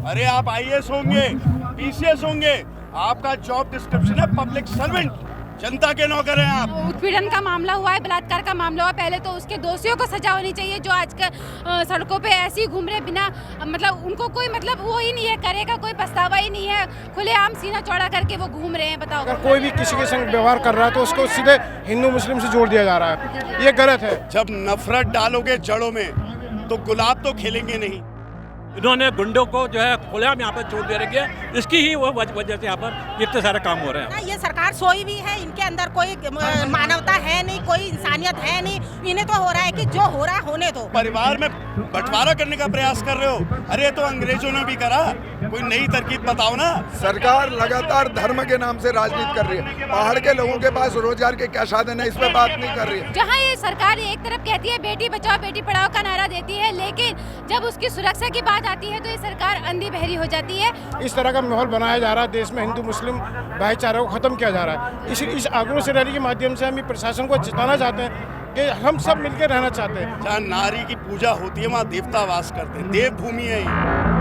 अरे आप आईएएस होंगे, पीसीएस होंगे, आपका जॉब डिस्क्रिप्शन है पब्लिक सर्वेंट, जनता के नौकर हैं आप। उत्पीड़न का मामला हुआ है, बलात्कार का मामला हुआ, पहले तो उसके दोषियों को सजा होनी चाहिए जो आज के सड़कों पे ऐसे ही घूम रहे बिना मतलब उनको कोई मतलब वो ही नहीं है, करेगा कोई पछतावा ही नहीं है, खुलेआम सीना चौड़ा करके वो घूम रहे हैं। बताओ, अगर कोई भी किसी के संग व्यवहार कर रहा है तो उसको सीधे हिंदू मुस्लिम से जोड़ दिया जा रहा है, ये गलत है। जब नफरत डालोगे जड़ों में तो गुलाब तो खिलेंगे नहीं। इन्होंने गुंडों को जो है खुलेआम यहाँ पर छोड़ दे रखी है, इसकी ही वो वजह से यहाँ पर इतने सारे काम हो रहे हैं। ये सरकार सोई भी है, इनके अंदर कोई मानवता है नहीं, कोई इंसानियत है नहीं। इन्हें तो हो रहा है कि जो हो रहा है होने दो। परिवार में बंटवारा करने का प्रयास कर रहे हो, अरे तो अंग्रेजों ने भी करा, कोई नई तरकीब बताओ ना। सरकार लगातार धर्म के नाम से राजनीति कर रही है, पहाड़ के लोगों के पास रोजगार के क्या साधन है, इस पर बात नहीं कर रही है। जहाँ ये सरकार एक तरफ कहती है बेटी बचाओ बेटी पढ़ाओ का नारा देती है, लेकिन जब उसकी सुरक्षा की बात आती है तो ये सरकार अंधी बहरी हो जाती है। इस तरह का माहौल बनाया जा रहा है, देश में हिंदू मुस्लिम भाईचारे को खत्म किया जा रहा है। इस आक्रोश रैली के माध्यम से हम प्रशासन को जिताना चाहते हैं कि हम सब मिलकर रहना चाहते हैं। जहाँ नारी की पूजा होती है वहाँ देवता वास करते हैं, देवभूमि है ये।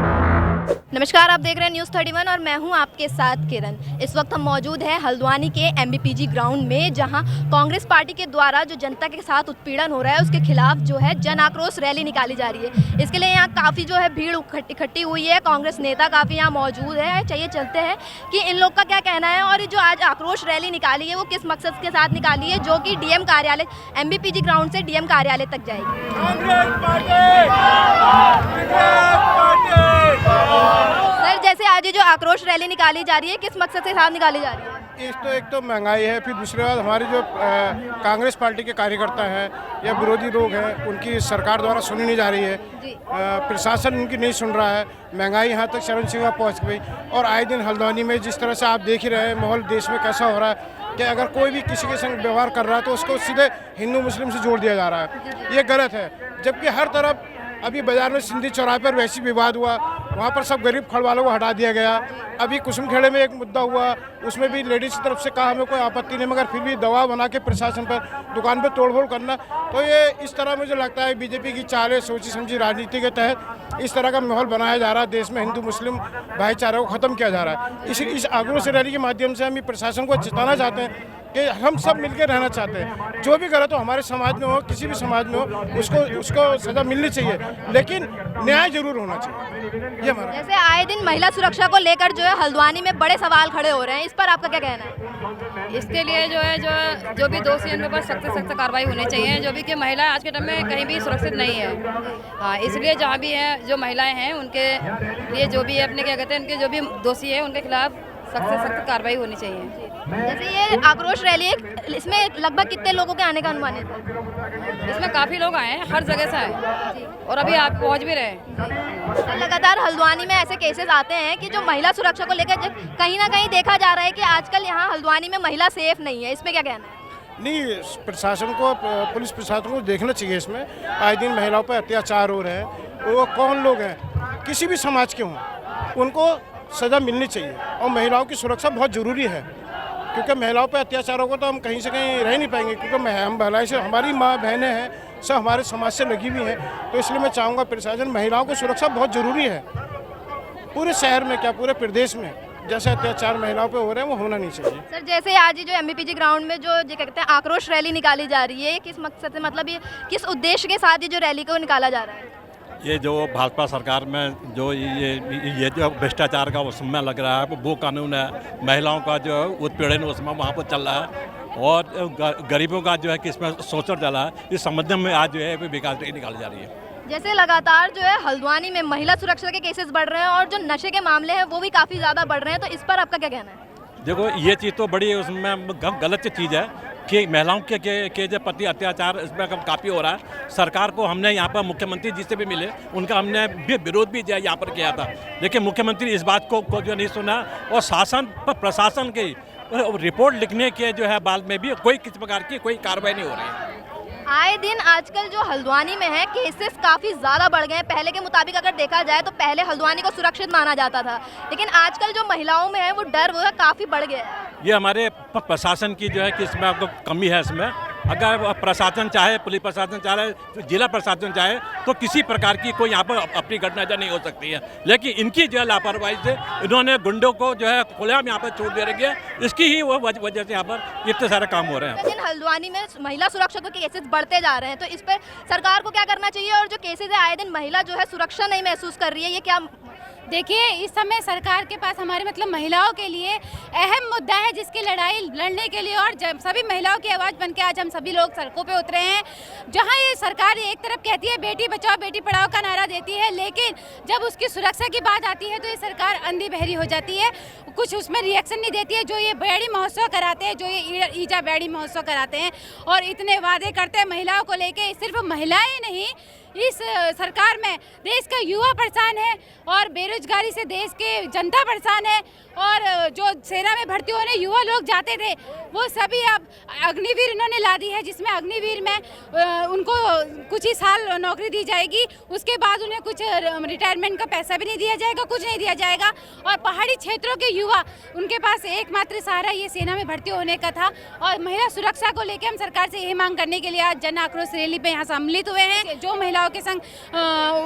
नमस्कार, आप देख रहे हैं न्यूज़ 31 और मैं हूं आपके साथ किरण। इस वक्त हम मौजूद हैं हल्द्वानी के एमबीपीजी ग्राउंड में, जहां कांग्रेस पार्टी के द्वारा जो जनता के साथ उत्पीड़न हो रहा है उसके खिलाफ जो है जन आक्रोश रैली निकाली जा रही है। इसके लिए यहाँ काफ़ी जो है भीड़ इकट्ठी हुई है, कांग्रेस नेता काफ़ी यहाँ मौजूद है। चलिए चलते हैं कि इन लोग का क्या कहना है और जो आज आक्रोश रैली निकाली है वो किस मकसद के साथ निकाली है, जो कि डीएम कार्यालय एमबीपीजी ग्राउंड से डीएम कार्यालय तक जाएगी। सर, जैसे आज ये जो आक्रोश रैली निकाली जा रही है किस मकसद के साथ निकाली जा रही है? एक तो महंगाई है, फिर दूसरी बात हमारे जो कांग्रेस पार्टी के कार्यकर्ता हैं या विरोधी लोग हैं उनकी सरकार द्वारा सुनी नहीं जा रही है, प्रशासन उनकी नहीं सुन रहा है, महंगाई यहाँ तक चरम सीमा पहुँच गई। और आए दिन हल्द्वानी में जिस तरह से आप देख ही रहे हैं माहौल देश में कैसा हो रहा है कि अगर कोई भी किसी के संग व्यवहार कर रहा है तो उसको सीधे हिंदू मुस्लिम से जोड़ दिया जा रहा है, ये गलत है। जबकि हर तरफ अभी बाजार में सिंधी चौराहे पर वैसी विवाद हुआ, वहाँ पर सब गरीब खड़ वालों को हटा दिया गया। अभी कुसुमखेड़े में एक मुद्दा हुआ, उसमें भी लेडीज़ की तरफ से कहा हमें कोई आपत्ति नहीं, मगर फिर भी दबाव बना के प्रशासन पर दुकान पर तोड़फोड़ करना, तो ये इस तरह मुझे लगता है बीजेपी की चाल है, सोची समझी राजनीति के तहत इस तरह का माहौल बनाया जा रहा है, देश में हिंदू मुस्लिम भाईचारे को ख़त्म किया जा रहा है। इस आक्रोश रैली के माध्यम से हम प्रशासन को जिताना चाहते हैं कि हम सब मिलकर रहना चाहते हैं। जो भी गलत हो हमारे समाज में हो, किसी भी समाज में हो, उसको सजा मिलनी चाहिए, लेकिन न्याय जरूर होना चाहिए, ये हमारा। जैसे आए दिन महिला सुरक्षा को लेकर जो है हल्द्वानी में बड़े सवाल खड़े हो रहे हैं, इस पर आपका क्या कहना है? इसके लिए जो है जो भी दोषी हैं उनके ऊपर सख्त से सख्त कार्रवाई होनी चाहिए, जो भी कि महिला आज के टाइम में कहीं भी सुरक्षित नहीं है। हाँ, इसलिए जहाँ भी हैं जो महिलाएं हैं उनके लिए जो भी अपने क्या कहते हैं उनके जो भी दोषी हैं उनके खिलाफ सख्त से सख्त कार्रवाई होनी चाहिए। जैसे ये आक्रोश रैली है, इसमें लगभग कितने लोगों के आने का अनुमानित है? इसमें काफ़ी लोग आए हैं, हर जगह से आए और अभी आप पहुँच भी रहे हैं। लगातार हल्द्वानी में ऐसे केसेस आते हैं कि जो महिला सुरक्षा को लेकर कहीं ना कहीं देखा जा रहा है कि आजकल यहाँ हल्द्वानी में महिला सेफ नहीं है, इसमें क्या कहना है? नहीं, प्रशासन को, पुलिस प्रशासन को देखना चाहिए। इसमें आए दिन महिलाओं पर अत्याचार हो रहे हैं, वो कौन लोग हैं, किसी भी समाज के हों, उनको सज़ा मिलनी चाहिए। और महिलाओं की सुरक्षा बहुत ज़रूरी है, क्योंकि महिलाओं पर अत्याचार होगा तो हम कहीं से कहीं रह नहीं पाएंगे, क्योंकि हम भलाई से हमारी माँ बहनें हैं, सब हमारे समाज से लगी हुई हैं। तो इसलिए मैं चाहूँगा प्रशासन, महिलाओं की सुरक्षा बहुत ज़रूरी है। पूरे शहर में क्या पूरे प्रदेश में जैसे अत्याचार महिलाओं पे हो रहे हैं वो होना नहीं चाहिए। सर, जैसे आज जो एमबीपीजी ग्राउंड में जो कहते हैं आक्रोश रैली निकाली जा रही है, किस मकसद से, मतलब ये किस उद्देश्य के साथ ये जो रैली को निकाला जा रहा है? ये जो भाजपा सरकार में जो ये जो भ्रष्टाचार का उसमें लग रहा है वो कानून है, महिलाओं का जो उत्पीड़न उसमें वहाँ पर चल रहा है और गरीबों का जो है कि इसमें शोषण चल रहा है, इस संबंध में आज जो है विकास रैली निकाली जा रही है। जैसे लगातार जो है हल्द्वानी में महिला सुरक्षा के केसेस बढ़ रहे हैं और जो नशे के मामले हैं वो भी काफ़ी ज़्यादा बढ़ रहे हैं, तो इस पर आपका क्या कहना है? देखो, ये चीज़ तो बड़ी उसमें गलत चीज़ है कि महिलाओं के जो प्रति अत्याचार इसमें काफ़ी हो रहा है। सरकार को हमने यहाँ पर मुख्यमंत्री जी से भी मिले, उनका हमने भी विरोध भी यहाँ पर किया था, लेकिन मुख्यमंत्री इस बात को जो नहीं सुना और शासन पर प्रशासन की रिपोर्ट लिखने के जो है बाद में भी कोई किसी प्रकार की कोई कार्रवाई नहीं हो रही है। आए दिन आजकल जो हल्द्वानी में है केसेस काफ़ी ज़्यादा बढ़ गए हैं। पहले के मुताबिक अगर देखा जाए तो पहले हल्द्वानी को सुरक्षित माना जाता था, लेकिन आजकल जो महिलाओं में है वो डर वो है काफ़ी बढ़ गया है। ये हमारे प्रशासन की जो है कि इसमें आपको कमी है इसमें, अगर प्रशासन चाहे, पुलिस प्रशासन चाहे, जिला प्रशासन चाहे तो किसी प्रकार की कोई यहाँ पर अपनी घटना नहीं हो सकती है। लेकिन इनकी जो है लापरवाही से इन्होंने गुंडों को जो है खुलेआम यहाँ पर छोड़ दे रही है। इसकी ही वो वजह से यहाँ पर इतने सारे काम हो रहे हैं। लेकिन हल्द्वानी में महिला सुरक्षा के केसेस बढ़ते जा रहे हैं, तो इस पर सरकार को क्या करना चाहिए? और जो केसेस है आए दिन महिला जो है सुरक्षा नहीं महसूस कर रही है, ये क्या? देखिए, इस समय सरकार के पास हमारे मतलब महिलाओं के लिए अहम मुद्दा है, जिसकी लड़ाई लड़ने के लिए और सभी महिलाओं की आवाज़ बन के आज हम सभी लोग सड़कों पे उतरे हैं। जहां ये सरकार एक तरफ कहती है बेटी बचाओ बेटी पढ़ाओ का नारा देती है, लेकिन जब उसकी सुरक्षा की बात आती है तो ये सरकार अंधी बहरी हो जाती है, कुछ उसमें रिएक्शन नहीं देती है। जो ये बेड़ी महोत्सव कराते हैं, जो ये ईजा बेड़ी महोत्सव कराते हैं और इतने वादे करते हैं महिलाओं को लेके, सिर्फ महिलाएं नहीं, इस सरकार में देश का युवा परेशान है और बेरोजगारी से देश के जनता परेशान है। और जो सेना में भर्ती होने युवा लोग जाते थे वो सभी अब अग्निवीर इन्होंने ला दी है, जिसमें अग्निवीर में उनको कुछ ही साल नौकरी दी जाएगी, उसके बाद उन्हें कुछ रिटायरमेंट का पैसा भी नहीं दिया जाएगा, कुछ नहीं दिया जाएगा। और पहाड़ी क्षेत्रों के युवा, उनके पास एकमात्र सहारा ये सेना में भर्ती होने का था। और महिला सुरक्षा को लेकर हम सरकार से यही मांग करने के लिए आज जन आक्रोश रैली पे यहाँ सम्मिलित हुए हैं। जो महिलाओं के संग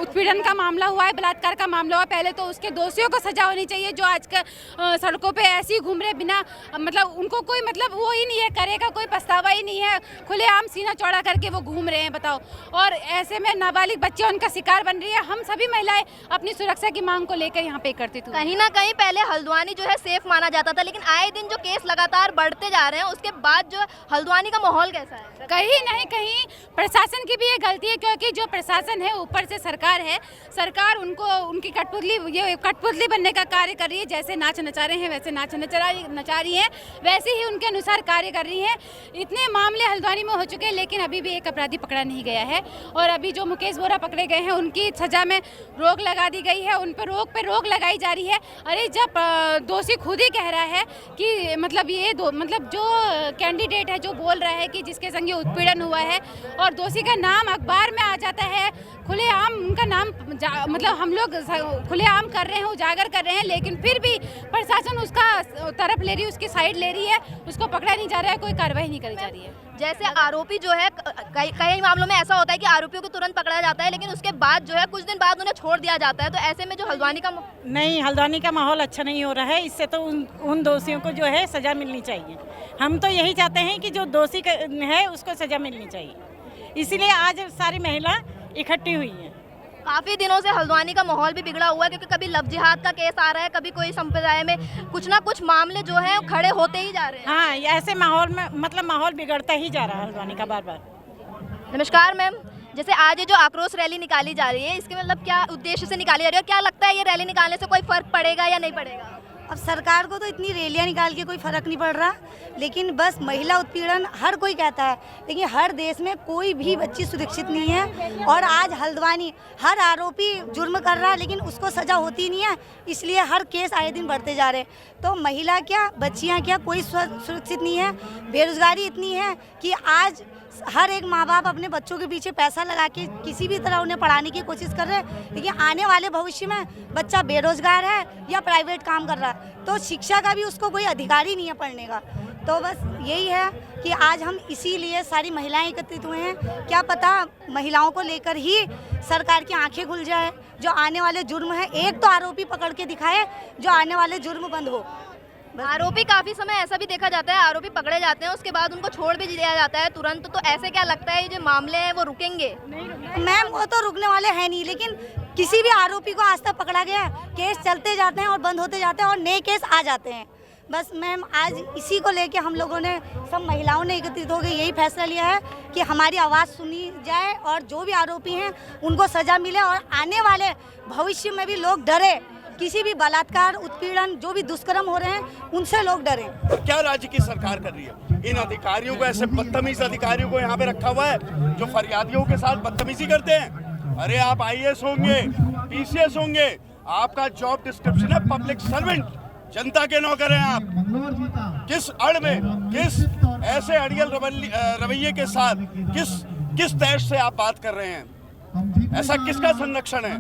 उत्पीड़न का मामला हुआ है, बलात्कार का मामला हुआ, पहले तो उसके दोषियों को सजा होनी चाहिए। जो आज के सड़कों पे ऐसे ही घूम रहे बिना मतलब उनको कोई मतलब वो ही नहीं है, करेगा कोई पछतावा ही नहीं है, खुलेआम सीना चौड़ा करके वो घूम रहे हैं, बताओ। और ऐसे में नाबालिग बच्चे उनका शिकार बन रही है। हम सभी महिलाएं अपनी सुरक्षा की मांग को लेकर यहाँ पे एकत्रित हुए। कहीं ना कहीं पहले हल्द्वानी जो है सेफ माना जाता था, लेकिन आए दिन जो केस लगातार बढ़ते जा रहे हैं, उसके बाद जो हल्द्वानी का माहौल कैसा है? कहीं नहीं कहीं प्रशासन की भी ये गलती है, क्योंकि जो प्रशासन है ऊपर से सरकार है, सरकार उनको उनकी कठपुतली बनने का कार्य कर रही है। जैसे नाच नचा रहे हैं वैसे नाच नचा रही है, वैसे ही उनके अनुसार कार्य कर रही है। इतने मामले हल्द्वानी में हो चुके हैं, लेकिन अभी भी एक अपराधी पकड़ा नहीं गया है। और अभी जो मुकेश बोरा पकड़े गए हैं उनकी सजा में रोक लगा दी गई है, उन पर रोक लगाई जा रही है। अरे जब दोषी खुद ही कह रहा है कि मतलब ये मतलब जो कैंडिडेट है जो बोल रहा है कि जिसके संग ये उत्पीड़न हुआ है और दोषी का नाम अखबार में आ जाता है, खुलेआम उनका नाम मतलब हम लोग खुलेआम कर रहे हैं, उजागर कर रहे हैं, लेकिन फिर भी प्रशासन उसका तरफ ले रही है, उसकी साइड ले रही है, उसको पकड़ा नहीं जा रहा है, कोई कार्रवाई नहीं करी जा रही है। जैसे आरोपी जो है कई मामलों में ऐसा होता है कि आरोपियों को तुरंत पकड़ा जाता है, लेकिन उसके बाद जो है कुछ दिन बाद उन्हें छोड़ दिया जाता है। तो ऐसे में जो हल्द्वानी का माहौल अच्छा नहीं हो रहा है। इससे तो उन दोषियों को जो है सजा मिलनी चाहिए। हम तो यही चाहते हैं कि जो दोषी है उसको सजा मिलनी चाहिए, इसीलिए आज सारी महिला इकट्ठी हुई है। काफी दिनों से हल्द्वानी का माहौल भी बिगड़ा हुआ है, क्योंकि कभी लव जिहाद का केस आ रहा है, कभी कोई संप्रदाय में कुछ ना कुछ मामले जो है खड़े होते ही जा रहे हैं। हाँ, ऐसे माहौल में मतलब माहौल बिगड़ता ही जा रहा है हल्द्वानी का बार बार। नमस्कार मैम, जैसे आज ये जो आक्रोश रैली निकाली जा रही है, इसके मतलब क्या उद्देश्य से निकाली जा रही है? क्या लगता है ये रैली निकालने से कोई फर्क पड़ेगा या नहीं पड़ेगा? अब सरकार को तो इतनी रैलियां निकाल के कोई फर्क नहीं पड़ रहा, लेकिन बस महिला उत्पीड़न हर कोई कहता है, लेकिन हर देश में कोई भी बच्ची सुरक्षित नहीं है। और आज हल्द्वानी हर आरोपी जुर्म कर रहा है, लेकिन उसको सजा होती नहीं है, इसलिए हर केस आए दिन बढ़ते जा रहे हैं। तो महिला क्या, बच्चियां क्या, कोई सुरक्षित नहीं है। बेरोजगारी इतनी है कि आज हर एक माँ बाप अपने बच्चों के पीछे पैसा लगा के किसी भी तरह उन्हें पढ़ाने की कोशिश कर रहे हैं, लेकिन आने वाले भविष्य में बच्चा बेरोजगार है या प्राइवेट काम कर रहा है तो शिक्षा का भी उसको कोई अधिकार ही नहीं है पढ़ने का। तो बस यही है कि आज हम इसीलिए सारी महिलाएं एकत्रित हुए हैं। क्या पता महिलाओं को लेकर ही सरकार की आंखें खुल जाए, जो आने वाले जुर्म है एक तो आरोपी पकड़ के दिखाए, जो आने वाले जुर्म बंद हो। आरोपी काफी समय ऐसा भी देखा जाता है, आरोपी पकड़े जाते हैं उसके बाद उनको छोड़ भी दिया जाता है तुरंत। तो ऐसे क्या लगता है ये जो मामले हैं वो रुकेंगे? मैम वो तो रुकने वाले हैं नहीं, लेकिन किसी भी आरोपी को आज तक पकड़ा गया, केस चलते जाते हैं और बंद होते जाते हैं और नए केस आ जाते हैं। बस मैम आज इसी को लेके हम लोगों ने, सब महिलाओं ने एकत्रित होकर यही फैसला लिया है कि हमारी आवाज़ सुनी जाए और जो भी आरोपी हैं उनको सज़ा मिले और आने वाले भविष्य में भी लोग डरे, किसी भी बलात्कार, उत्पीड़न, जो भी दुष्कर्म हो रहे हैं उनसे लोग डरें। क्या राज्य की सरकार कर रही है? इन अधिकारियों को, ऐसे बदतमीज अधिकारियों को यहाँ पे रखा हुआ है जो फरियादियों के साथ बदतमीजी करते हैं। अरे आप IAS होंगे, PCS होंगे, आपका जॉब डिस्क्रिप्शन है पब्लिक सर्वेंट, जनता के नौकर हैं आप। किस अड़ में, किस ऐसे अड़ियल रवैये के साथ, किस देश से आप बात कर रहे हैं? ऐसा किसका संरक्षण है?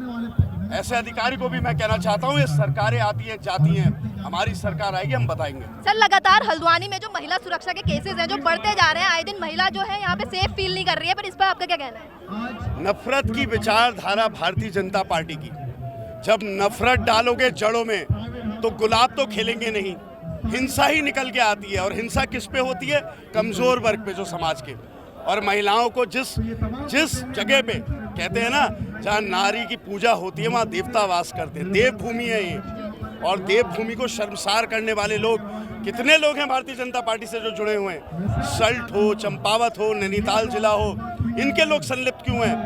ऐसे अधिकारी को भी मैं कहना चाहता हूँ, ये सरकारें आती हैं जाती हैं, हमारी सरकार आएगी हम बताएंगे। सर लगातार हल्द्वानी में जो महिला सुरक्षा के केसेस हैं जो बढ़ते जा रहे हैं, आए दिन महिला जो है यहाँ पे सेफ फील नहीं कर रही है, पर इस पर आपका क्या कहना है? नफरत की विचारधारा भारतीय जनता पार्टी की, जब नफरत डालोगे जड़ों में तो गुलाब तो खिलेंगे नहीं, हिंसा ही निकल के आती है। और हिंसा किस पे होती है? कमजोर वर्ग पे, जो समाज के। और महिलाओं को जिस जगह पे कहते हैं ना, जहाँ नारी की पूजा होती है वहाँ देवता वास करते हैं, देवभूमि है ये। और देवभूमि को शर्मसार करने वाले लोग कितने लोग हैं भारतीय जनता पार्टी से जो जुड़े हुए हैं? सल्ट हो, चंपावत हो, नैनीताल जिला हो, इनके लोग संलिप्त क्यों हैं?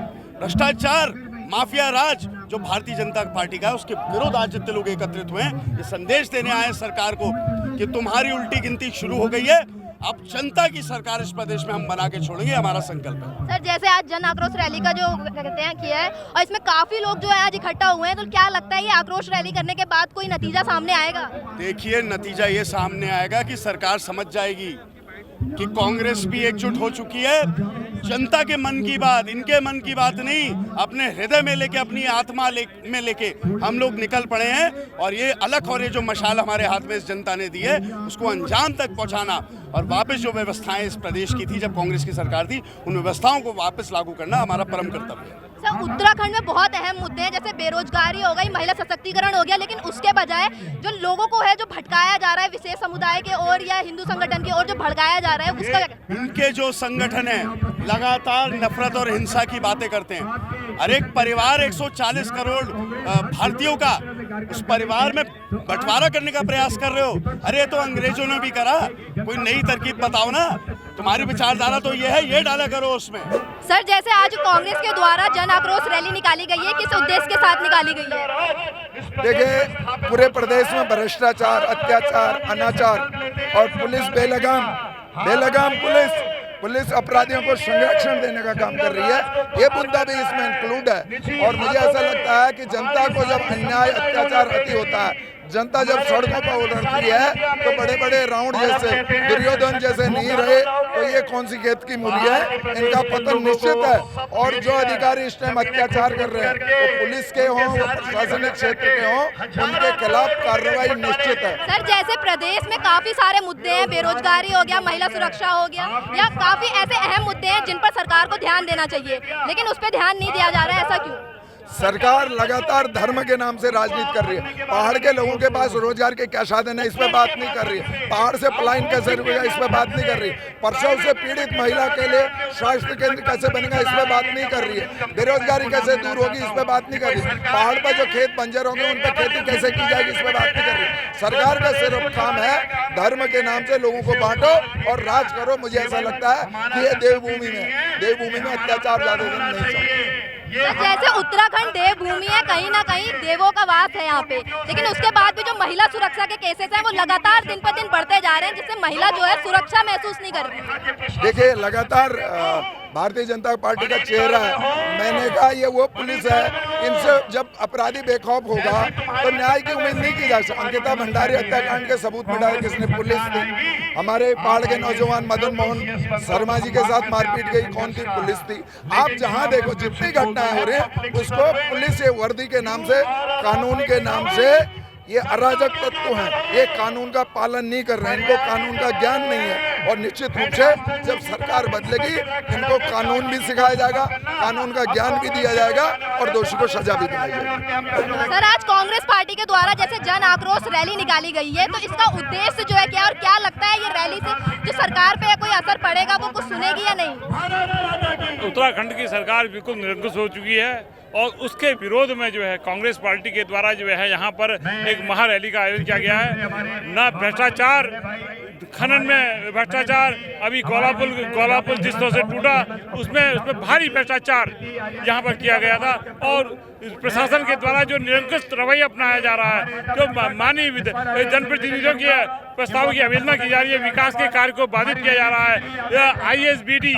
भ्रष्टाचार, माफिया राज जो भारतीय जनता पार्टी का है, उसके विरोध आज जितने लोग एकत्रित हुए हैं, ये संदेश देने आए हैं सरकार को कि तुम्हारी उल्टी गिनती शुरू हो गई है, अब जनता की सरकार इस प्रदेश में हम बना के छोड़ेंगे, हमारा संकल्प है। सर जैसे आज जन आक्रोश रैली का जो कहते हैं किया है और इसमें काफी लोग जो है आज इकट्ठा हुए हैं, तो क्या लगता है ये आक्रोश रैली करने के बाद कोई नतीजा सामने आएगा? देखिए, नतीजा ये सामने आएगा कि सरकार समझ जाएगी कि कांग्रेस भी एकजुट हो चुकी है। जनता के मन की बात, इनके मन की बात नहीं, अपने हृदय में लेके, अपनी आत्मा में लेके हम लोग निकल पड़े हैं। और ये अलख और ये जो मशाल हमारे हाथ में इस जनता ने दी है, उसको अंजाम तक पहुंचाना और वापस जो व्यवस्थाएं इस प्रदेश की थी जब कांग्रेस की सरकार थी, उन व्यवस्थाओं को वापस लागू करना हमारा परम कर्तव्य है। सर उत्तराखंड में बहुत अहम मुद्दे हैं, जैसे बेरोजगारी हो गई, महिला सशक्तिकरण हो गया, लेकिन उसके बजाय जो लोगों को है जो भटकाया जा रहा है विशेष समुदाय के ओर या हिंदू संगठन की ओर जो भड़काया जा रहा है, उसका इनके जो संगठन है लगातार नफरत और हिंसा की बातें करते हैं। हर एक परिवार 140 करोड़ भारतीयों का, उस परिवार में बंटवारा करने का प्रयास कर रहे हो। अरे तो अंग्रेजों ने भी करा, कोई नई तरकीब बताओ ना। तुम्हारी विचारधारा तो ये है, ये डाला करो उसमें। सर जैसे आज कांग्रेस के द्वारा जन आक्रोश रैली निकाली गई है, किस उद्देश्य के साथ निकाली गई है? देखिए, पूरे प्रदेश में भ्रष्टाचार, अत्याचार, अनाचार और पुलिस बेलगाम पुलिस अपराधियों को संरक्षण देने का काम कर रही है, ये मुद्दा भी इसमें इंक्लूड है। और मुझे ऐसा लगता है कि जनता को जब अन्याय, अत्याचार अति होता है, जनता जब सड़कों पर उतरती है, तो बड़े बड़े राउंड जैसे, दुर्योधन जैसे नहीं रहे, तो ये कौन सी खेत की मूली है, इनका पतन निश्चित है। और जो अधिकारी इस टाइम अत्याचार कर रहे हैं, वो पुलिस के हों, वो प्रशासनिक क्षेत्र के हों, उनके खिलाफ कार्रवाई निश्चित है। सर जैसे प्रदेश में काफी सारे मुद्दे हैं, बेरोजगारी हो गया, महिला सुरक्षा हो गया, या काफी ऐसे अहम मुद्दे हैं जिन पर सरकार को ध्यान देना चाहिए, लेकिन उस पर ध्यान नहीं दिया जा रहा है, ऐसा क्यों? सरकार लगातार धर्म के नाम से राजनीति कर रही है। पहाड़ के लोगों के पास रोजगार के क्या साधन है, इस पे बात नहीं कर रही है। पहाड़ से पलायन कैसे रुकेगा, इस पे बात नहीं कर रही। प्रसव से पीड़ित महिला के लिए स्वास्थ्य केंद्र कैसे बनेगा, इस पे बात नहीं कर रही है। बेरोजगारी कैसे दूर होगी, इस पे बात नहीं कर रही। पहाड़ पर जो खेत बंजर होंगे उन पर खेती कैसे की जाएगी, इस पे बात नहीं कर रही। सरकार का सिर्फ काम है धर्म के नाम से लोगों को बांटो और राज करो। मुझे ऐसा लगता है कि ये देवभूमि में अत्याचार ज्यादा दिन नहीं चलता। जैसे उत्तराखंड देवभूमि है, कहीं ना कहीं देवों का वास है यहाँ पे, लेकिन उसके बाद भी जो महिला सुरक्षा के केसेस हैं वो लगातार दिन पर दिन बढ़ते जा रहे हैं, जिससे महिला जो है सुरक्षा महसूस नहीं कर रही। देखिए, लगातार भारतीय जनता पार्टी का चेहरा है। मैंने कहा ये वो पुलिस है, इनसे जब अपराधी बेखौफ होगा तो न्याय की उम्मीद नहीं की जा सकती। अंकिता भंडारी हत्याकांड के सबूत मिटाए किसने? पुलिस थी। हमारे पहाड़ के नौजवान मदन मोहन शर्मा जी के साथ मारपीट गई, कौन थी? पुलिस थी। आप जहां देखो जितनी घटनाएं हो रही हैं, उसको पुलिस ये वर्दी के नाम से, कानून के नाम से, ये अराजक तत्व हैं, ये कानून का पालन नहीं कर रहे हैं, इनको कानून का ज्ञान नहीं है। और निश्चित रूप से जब सरकार बदलेगी, इनको कानून भी सिखाया जाएगा, कानून का ज्ञान भी दिया जाएगा और दोषी को सजा भी दिलाई जाएगी। सर आज कांग्रेस पार्टी के द्वारा जैसे जन आक्रोश रैली निकाली गई है, तो इसका उद्देश्य जो है क्या, और क्या लगता है ये रैली से जो सरकार पे कोई असर पड़ेगा, वो कुछ सुनेगी या नहीं? उत्तराखंड की सरकार बिल्कुल निरंकुश हो चुकी है और उसके विरोध में जो है कांग्रेस पार्टी के द्वारा जो है यहाँ पर एक महारैली का आयोजन किया गया है। ना भ्रष्टाचार, खनन में भ्रष्टाचार, अभी कोलापुल जिस तरह से टूटा उसमें भारी भ्रष्टाचार यहाँ पर किया गया था। और प्रशासन के द्वारा जो निरंकुश रवैया अपनाया जा रहा है, जो माननीय जनप्रतिनिधियों के प्रस्ताव की अवहेलना की जा रही है, विकास के कार्य को बाधित किया जा रहा है। ISBD,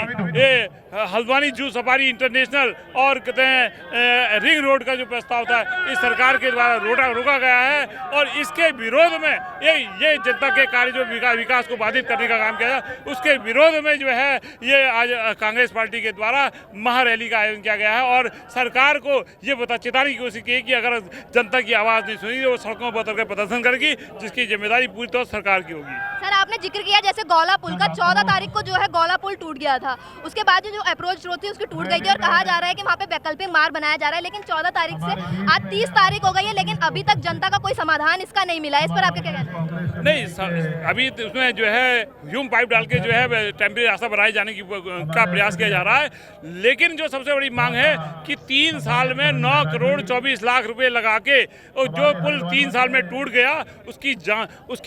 Haldwani zoo safari international और कहते हैं रिंग रोड का जो प्रस्ताव था, इस सरकार के द्वारा रोका गया है। और इसके विरोध में ये जनता के कार्य जो विकास को बाधित करने का काम किया है, उसके विरोध में जो है ये आज कांग्रेस पार्टी के द्वारा महारैली का आयोजन किया गया है। और सरकार को ये पता चेताने की कोशिश की कि अगर जनता की आवाज़ नहीं सुनी वो सड़कों पर उतर कर प्रदर्शन करेगी, जिसकी जिम्मेदारी पूरी तौर सरकार की होगी। सर, आपने जिक्र किया जैसे गौला पुल का 14 तारीख को जो है गौला पुल टूट गया था, उसके बाद जो अप्रोच रोड थी उसकी टूट गई थी और कहा जा रहा है कि वहाँ पे वैकल्पिक मार्ग बनाया जा रहा है, लेकिन 14 तारीख से आज 30 तारीख हो गई है, लेकिन अभी तक जनता का कोई समाधान इसका नहीं मिला है। इस पर आपके क्या कहना है? नहीं, अभी उसमें जो है ह्यूम पाइप डाल के जो है टेम्परेरी रास्ता बनाए जाने का प्रयास किया जा रहा है, लेकिन जो सबसे बड़ी मांग है कि 3 साल में 9 करोड़ 24 लाख रुपए लगा के और जो पुल 3 साल में टूट गया उसकी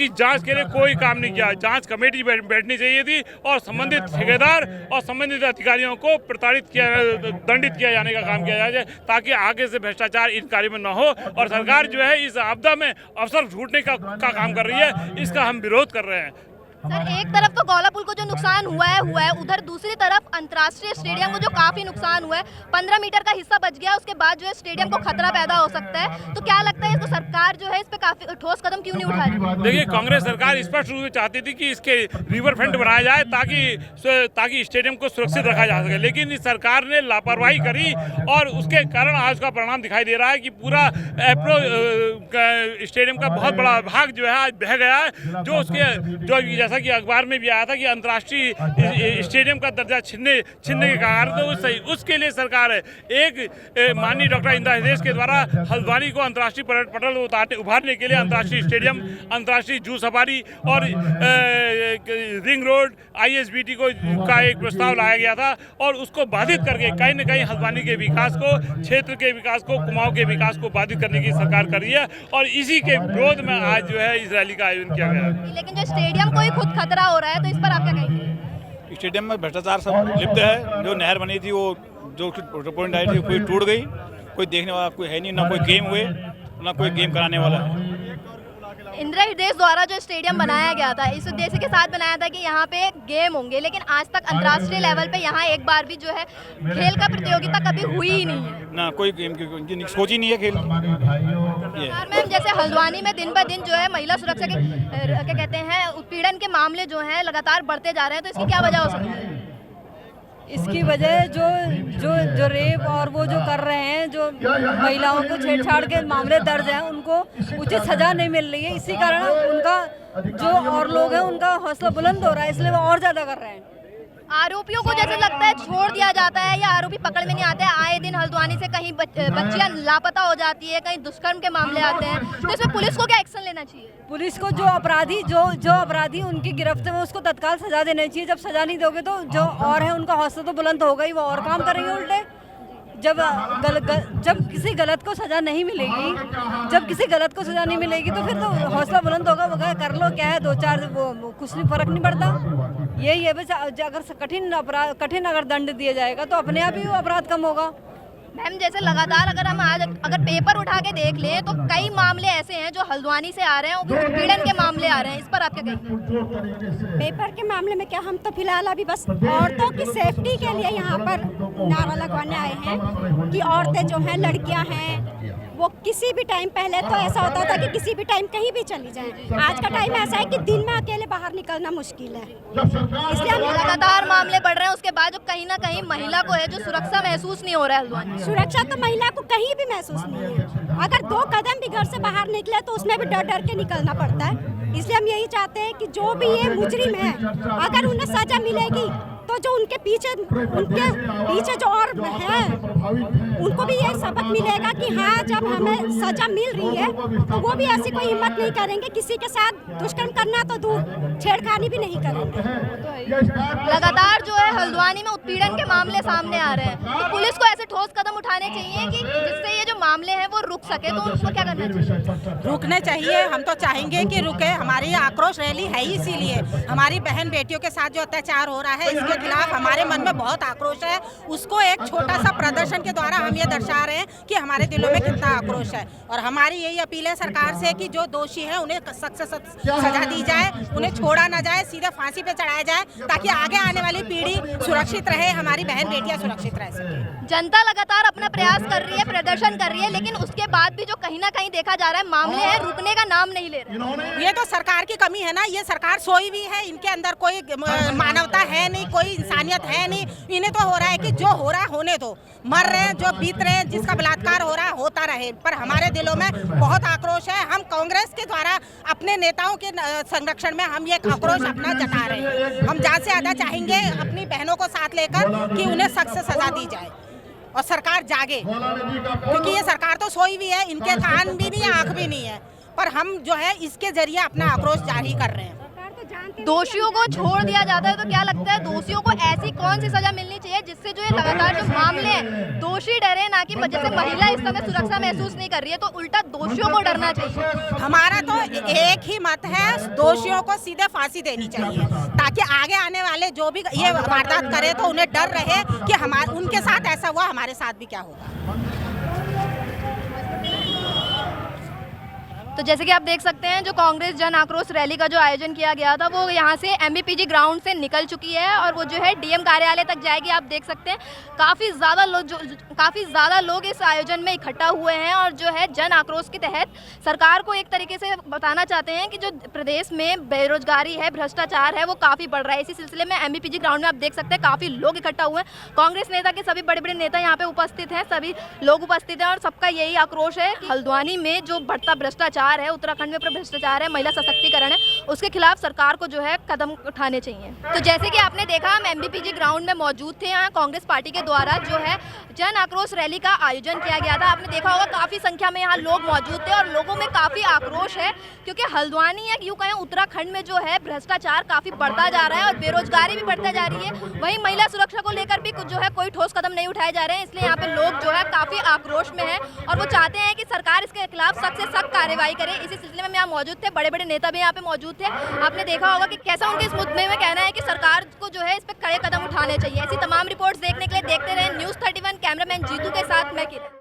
जांच के लिए कोई काम नहीं किया। जांच कमेटी बैठनी चाहिए थी और संबंधित ठेकेदार और संबंधित अधिकारियों को दंडित किया जाने का काम किया जाए, ताकि आगे से भ्रष्टाचार इन कार्यों में न हो। और सरकार जो है इस आपदा में अवसर ढूंढने का काम कर रही है, इसका हम विरोध कर रहे हैं। सर, एक तरफ तो गौला पुल को जो नुकसान हुआ है, उधर दूसरी तरफ अंतर्राष्ट्रीय स्टेडियम को जो काफी नुकसान हुआ है, 15 मीटर का हिस्सा बच गया, उसके बाद जो है स्टेडियम को खतरा पैदा हो सकता है। तो क्या लगता है इसको सरकार जो है इस पे काफी ठोस कदम क्यों नहीं उठा रही? देखिए, कांग्रेस सरकार स्पष्ट रूप से चाहती थी कि इसके रिवर फ्रंट बनाया जाए ताकि स्टेडियम को सुरक्षित रखा जा सके, लेकिन इस सरकार ने लापरवाही करी और उसके कारण आज का परिणाम दिखाई दे रहा है कि पूरा स्टेडियम का बहुत बड़ा भाग जो है आज बह गया है, जो जैसा कि अखबार में भी आया था कि अंतर्राष्ट्रीय स्टेडियम का दर्जा छीनने के कारण, तो उसके लिए सरकार है एक माननीय डॉक्टर इंदिरा हृदय के द्वारा हल्द्वानी को अंतर्राष्ट्रीय पटल उभारने के लिए अंतर्राष्ट्रीय स्टेडियम, अंतर्राष्ट्रीय जू सफारी और रिंग रोड ISBT का एक प्रस्ताव लाया गया था और उसको बाधित करके कहीं न कहीं हल्द्वानी के विकास को, क्षेत्र के विकास को, कुमाऊं के विकास को बाधित करने की सरकार कर रही है और इसी के विरोध में आज जो है इस रैली का आयोजन किया गया है। लेकिन जो स्टेडियम को ही खुद खतरा हो रहा है, तो इस पर आप क्या कहेंगे? स्टेडियम में भ्रष्टाचार सब लिप्त है। जो नहर बनी थी वो जो पॉइंट आई थी कोई टूट गई, कोई देखने वाला कोई है नहीं, ना कोई गेम हुए ना कोई गेम कराने वाला है। इंदिरा हृदय द्वारा जो स्टेडियम बनाया गया था इस उद्देश्य के साथ बनाया था कि यहाँ पे गेम होंगे, लेकिन आज तक अंतर्राष्ट्रीय लेवल पे यहाँ एक बार भी जो है खेल का प्रतियोगिता कभी हुई ही नहीं है। ना कोई गेम की सोच ही नहीं है खेल। मैम, जैसे हल्द्वानी में दिन ब दिन जो है महिला सुरक्षा के क्या कहते हैं उत्पीड़न के मामले जो हैं लगातार बढ़ते जा रहे हैं, तो इसकी क्या वजह हो सकती है? इसकी वजह जो रेप और वो जो कर रहे हैं, जो महिलाओं को छेड़छाड़ के मामले दर्ज हैं, उनको उचित सजा नहीं मिल रही है। इसी कारण उनका जो और लोग हैं उनका हौसला बुलंद हो रहा है, इसलिए वो और ज़्यादा कर रहे हैं। आरोपियों को जैसे लगता है छोड़ दिया जाता है या आरोपी पकड़ में नहीं आते हैं। आए दिन हल्द्वानी से कहीं बच्चियां लापता हो जाती है, कहीं दुष्कर्म के मामले आते हैं, तो इसमें पुलिस को क्या एक्शन लेना चाहिए? पुलिस को जो अपराधी उनकी गिरफ्त में उसको तत्काल सजा देनी चाहिए। जब सजा नहीं दोगे तो जो और है उनका हौसला तो बुलंद होगा ही, वो और काम करेंगे उल्टे। जब किसी गलत को सजा नहीं मिलेगी, तो फिर तो हौसला बुलंद होगा, वो कर लो क्या है, 2-4 वो कुछ नहीं, फर्क नहीं पड़ता। यही है बस, अगर कठिन अगर दंड दिया जाएगा तो अपने आप ही वो अपराध कम होगा। मैम, जैसे लगातार अगर हम आज पेपर उठा के देख लें तो कई मामले ऐसे हैं जो हल्द्वानी से आ रहे हैं, उत्पीड़न के मामले आ रहे हैं, इस पर आप क्या कहेंगे? पेपर के मामले में क्या, हम तो फिलहाल अभी बस औरतों की सेफ्टी के लिए यहाँ पर नारा लगवाने आए हैं कि औरतें जो हैं, लड़कियाँ हैं, वो किसी भी टाइम, पहले तो ऐसा होता था कि किसी भी टाइम कहीं भी चली जाएं, आज का टाइम ऐसा है कि दिन में अकेले बाहर निकलना मुश्किल है, इसलिए हम लगातार मामले बढ़ रहे हैं। उसके बाद जो कहीं ना कहीं महिला को है जो सुरक्षा महसूस नहीं हो रहा है हल्द्वानी। सुरक्षा तो महिला को कहीं भी महसूस नहीं है। अगर 2 कदम भी घर से बाहर निकले तो उसमें भी डर के निकलना पड़ता है। इसलिए हम यही चाहते हैं कि जो भी ये मुजरिम है, अगर उन्हें सजा मिलेगी तो जो उनके पीछे जो और है उनको भी ये सबक मिलेगा कि हाँ, जब हमें सजा मिल रही है तो वो भी ऐसी कोई हिम्मत नहीं करेंगे, किसी के साथ दुष्कर्म करना तो दूर, छेड़खानी भी नहीं करेंगे। लगातार जो है हल्द्वानी में उत्पीड़न के मामले सामने आ रहे हैं, तो पुलिस को ऐसे ठोस कदम उठाने चाहिए कि जिससे ये जो मामले हैं वो रुक सके, तो उनको क्या करना चाहिए? रुकने चाहिए। हम तो चाहेंगे कि रुके। हमारी आक्रोश रैली है ही इसीलिए, हमारी बहन बेटियों के साथ जो अत्याचार हो रहा है इसके खिलाफ हमारे मन में बहुत आक्रोश है। उसको एक छोटा सा प्रदर्शन के द्वारा हम ये दर्शा रहे हैं कि हमारे दिलों में कितना आक्रोश है। और हमारी यही अपील है सरकार से कि जो दोषी हैं उन्हें सख्त से सख्त सजा दी जाए, उन्हें छोड़ा ना जाए, सीधे फांसी पे चढ़ाया जाए, ताकि आगे आने वाली पीढ़ी सुरक्षित रहे, हमारी बहन बेटियां सुरक्षित रह सकें। जनता लगातार अपना प्रयास कर रही है, प्रदर्शन कर रही है, लेकिन उसके बाद भी जो कहीं ना कहीं देखा जा रहा है मामले हैं रुकने का नाम नहीं नहीं ले रहे? ये तो सरकार की कमी है ना, ये सरकार सोई भी है, इनके अंदर कोई मानवता है नहीं, कोई इंसानियत है नहीं। इन्हें तो हो रहा है कि जो हो रहा है होने दो, मर रहे हैं जो बीत रहे हैं, जिसका बलात्कार हो रहा है होता रहे। पर हमारे दिलों में बहुत आक्रोश है। हम कांग्रेस के द्वारा अपने नेताओं के संरक्षण में हम ये आक्रोश अपना जता रहे हैं। हम ज़्यादा से ज़्यादा चाहेंगे अपनी बहनों को साथ लेकर कि उन्हें सख्त से सजा दी जाए और सरकार जागे, क्योंकि ये सरकार तो सोई भी है, इनके कान भी नहीं है, आँख भी नहीं है। पर हम जो है इसके जरिए अपना आक्रोश जारी कर रहे हैं। दोषियों को छोड़ दिया जाता है तो क्या लगता है दोषियों को ऐसी कौन सी सजा मिलनी चाहिए जिससे जो ये लगातार जो मामले हैं दोषी डरे, ना कि जैसे महिला इस समय सुरक्षा महसूस नहीं कर रही है तो उल्टा दोषियों को डरना चाहिए? हमारा तो एक ही मत है, दोषियों को सीधे फांसी देनी चाहिए, ताकि आगे आने वाले जो भी ये वारदात करे तो उन्हें डर रहे कि हमारे उनके साथ ऐसा हुआ, हमारे साथ भी क्या होगा। तो जैसे कि आप देख सकते हैं जो कांग्रेस जन आक्रोश रैली का जो आयोजन किया गया था वो यहाँ से एमबीपीजी ग्राउंड से निकल चुकी है और वो जो है डीएम कार्यालय तक जाएगी। आप देख सकते हैं काफ़ी ज़्यादा लोग इस आयोजन में इकट्ठा हुए हैं और जो है जन आक्रोश के तहत सरकार को एक तरीके से बताना चाहते हैं कि जो प्रदेश में बेरोजगारी है, भ्रष्टाचार है, वो काफ़ी बढ़ रहा है। इसी सिलसिले में एमबीपीजी ग्राउंड में आप देख सकते हैं काफ़ी लोग इकट्ठा हुए हैं। कांग्रेस नेता के सभी बड़े बड़े नेता यहाँ पे उपस्थित हैं, सभी लोग उपस्थित हैं और सबका यही आक्रोश है कि हल्द्वानी में जो बढ़ता भ्रष्टाचार है, उत्तराखंड में भ्रष्टाचार है, महिला सशक्तिकरण है, उसके खिलाफ सरकार को जो है कदम उठाने चाहिए। तो जैसे कि आपने देखा हम एमबीपीजी ग्राउंड में मौजूद थे। यहाँ कांग्रेस पार्टी के द्वारा जो है जन आक्रोश रैली का आयोजन किया गया था। आपने देखा होगा काफी संख्या में यहाँ लोग मौजूद थे और लोगों में काफी आक्रोश है क्योंकि हल्द्वानी या यूं कहें उत्तराखंड में जो है भ्रष्टाचार काफी बढ़ता जा रहा है और बेरोजगारी भी बढ़ता जा रही है। वहीं महिला सुरक्षा को लेकर भी कुछ जो है कोई ठोस कदम नहीं उठाए जा रहे हैं, इसलिए यहाँ पे लोग जो है काफी आक्रोश में है और वो चाहते हैं कि सरकार इसके खिलाफ सख्त से सख्त कार्रवाई करे। इसी सिलसिले में यहाँ मौजूद थे, बड़े बड़े नेता भी यहाँ पे मौजूद थे। आपने देखा होगा कि कैसा उनके इस मुद्दे में कहना है कि सरकार को जो है इस पे कड़े कदम उठाने चाहिए। ऐसी तमाम रिपोर्ट्स देखने के लिए देखते रहे News 31, कैमरामैन जीतू के साथ मैं किरण।